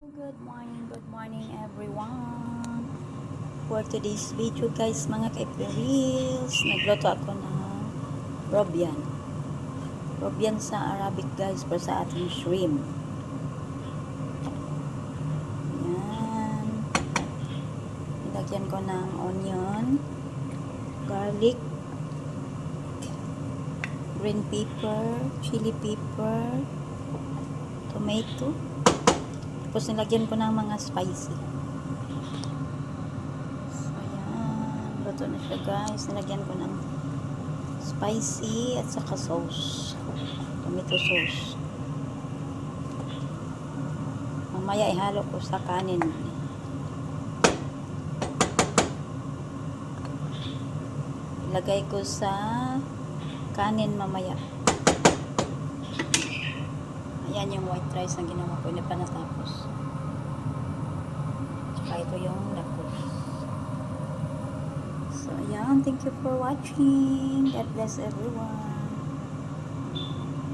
Good morning everyone. For today's video guys, mga ka-Reels, nagluto ako ng Robyan. Robyan sa Arabic guys, para sa ating shrimp. Yan. Nilagyan ko ng onion, garlic, green pepper, chili pepper, tomato. Tapos nilagyan ko ng mga spicy. So, ayan. Luto na siya guys. Nilagyan ko ng spicy at saka sauce. Tomato sauce. Mamaya ihalo ko sa kanin. Ilagay ko sa kanin mamaya. Ayan yung white rice na ginawa ko. Hindi pa natapos. Tsaka ito yung lapos. So, ayan. Thank you for watching. God bless everyone.